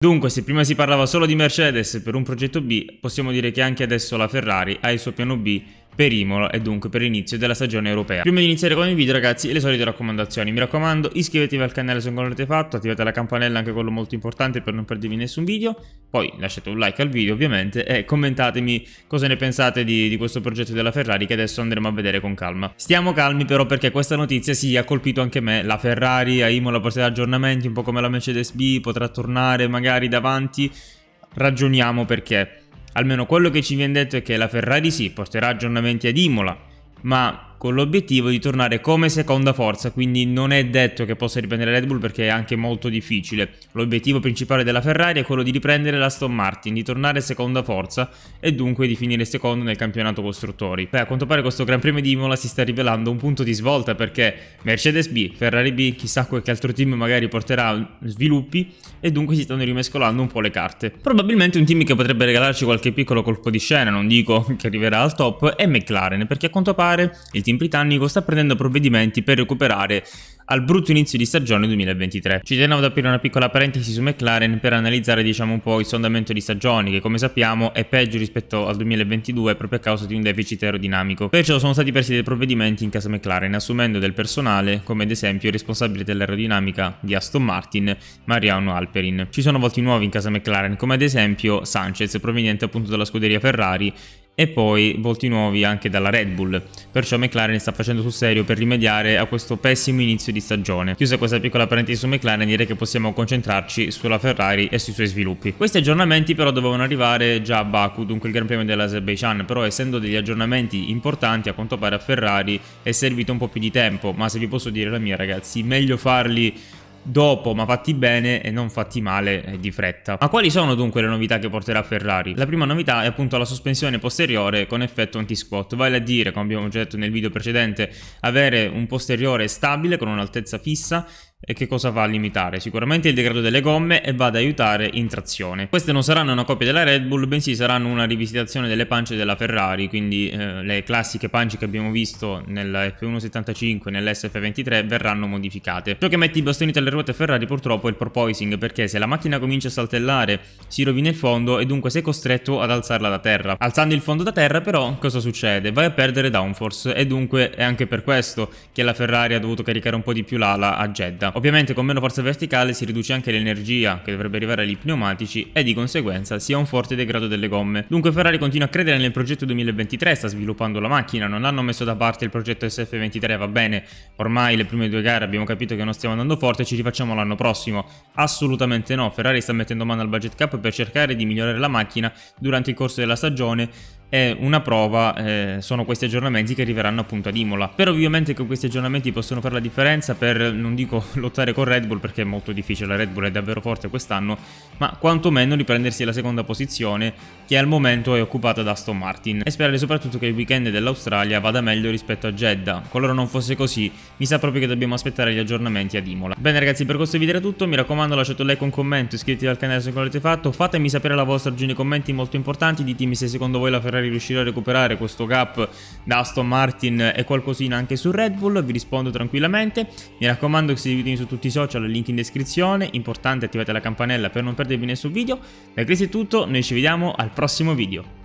Dunque, se prima si parlava solo di Mercedes per un progetto B, possiamo dire che anche adesso la Ferrari ha il suo piano B per Imola e dunque per l'inizio della stagione europea. Prima di iniziare con il video, ragazzi, le solite raccomandazioni. Mi raccomando, iscrivetevi al canale se non l'avete fatto, attivate la campanella, anche quello molto importante per non perdervi nessun video. Poi lasciate un like al video ovviamente e commentatemi cosa ne pensate di questo progetto della Ferrari che adesso andremo a vedere con calma. Stiamo calmi però perché questa notizia ha colpito anche me. La Ferrari a Imola porterà aggiornamenti, un po' come la Mercedes B, potrà tornare magari davanti. Ragioniamo perché. Almeno quello che ci viene detto è che la Ferrari sì, porterà aggiornamenti ad Imola, ma con l'obiettivo di tornare come seconda forza, quindi non è detto che possa riprendere Red Bull perché è anche molto difficile. L'obiettivo principale della Ferrari è quello di riprendere l'Aston Martin, di tornare seconda forza e dunque di finire secondo nel campionato costruttori. Beh, a quanto pare questo Gran Premio di Imola si sta rivelando un punto di svolta perché Mercedes B, Ferrari B, chissà qualche altro team magari porterà sviluppi e dunque si stanno rimescolando un po' le carte. Probabilmente un team che potrebbe regalarci qualche piccolo colpo di scena, non dico che arriverà al top, è McLaren, perché a quanto pare il team britannico sta prendendo provvedimenti per recuperare al brutto inizio di stagione 2023. Ci tenevo ad aprire una piccola parentesi su McLaren per analizzare un po' il sondamento di stagioni che come sappiamo è peggio rispetto al 2022 proprio a causa di un deficit aerodinamico. Perciò sono stati presi dei provvedimenti in casa McLaren assumendo del personale come ad esempio il responsabile dell'aerodinamica di Aston Martin, Mariano Alperin. Ci sono volti nuovi in casa McLaren come ad esempio Sanchez proveniente appunto dalla scuderia Ferrari e poi volti nuovi anche dalla Red Bull, perciò McLaren sta facendo sul serio per rimediare a questo pessimo inizio di stagione. Chiusa questa piccola parentesi su McLaren, direi che possiamo concentrarci sulla Ferrari e sui suoi sviluppi. Questi aggiornamenti però dovevano arrivare già a Baku, dunque il Gran Premio dell'Azerbaijan, però essendo degli aggiornamenti importanti a quanto pare a Ferrari è servito un po' più di tempo, ma se vi posso dire la mia, ragazzi, meglio farli dopo ma fatti bene e non fatti male di fretta. Ma quali sono dunque le novità che porterà Ferrari? La prima novità è appunto la sospensione posteriore con effetto anti-squat, vale a dire, come abbiamo già detto nel video precedente, avere un posteriore stabile con un'altezza fissa. E che cosa va a limitare? Sicuramente il degrado delle gomme e va ad aiutare in trazione. Queste non saranno una copia della Red Bull, bensì saranno una rivisitazione delle pance della Ferrari, quindi le classiche pance che abbiamo visto nella F175 e nell'SF23 verranno modificate. Ciò che mette i bastoni tra le ruote Ferrari purtroppo è il porpoising, perché se la macchina comincia a saltellare si rovina il fondo e dunque sei costretto ad alzarla da terra. Alzando il fondo da terra però cosa succede? Vai a perdere downforce e dunque è anche per questo che la Ferrari ha dovuto caricare un po' di più l'ala a Jeddah. Ovviamente con meno forza verticale si riduce anche l'energia che dovrebbe arrivare agli pneumatici e di conseguenza si ha un forte degrado delle gomme. Dunque Ferrari continua a credere nel progetto 2023, sta sviluppando la macchina, non hanno messo da parte il progetto SF23, va bene, ormai le prime due gare abbiamo capito che non stiamo andando forte, ci rifacciamo l'anno prossimo. Assolutamente no, Ferrari sta mettendo mano al budget cap per cercare di migliorare la macchina durante il corso della stagione. E una prova sono questi aggiornamenti che arriveranno appunto ad Imola. Spero ovviamente che questi aggiornamenti possano fare la differenza per, non dico lottare con Red Bull perché è molto difficile, la Red Bull è davvero forte quest'anno, ma quantomeno riprendersi la seconda posizione che al momento è occupata da Aston Martin. E sperare soprattutto che il weekend dell'Australia vada meglio rispetto a Jeddah. Qualora non fosse così, mi sa proprio che dobbiamo aspettare gli aggiornamenti ad Imola. Bene ragazzi, per questo video era tutto, mi raccomando lasciate un like, un commento, iscrivetevi al canale se non l'avete fatto, fatemi sapere la vostra opinione nei commenti molto importanti, ditemi se secondo voi la Ferrari riuscirà a recuperare questo gap da Aston Martin e qualcosina anche su Red Bull, vi rispondo tranquillamente. Mi raccomando che seguitemi su tutti i social, link in descrizione, importante attivate la campanella per non perdervi nessun video. Da questo è tutto, noi ci vediamo al prossimo video.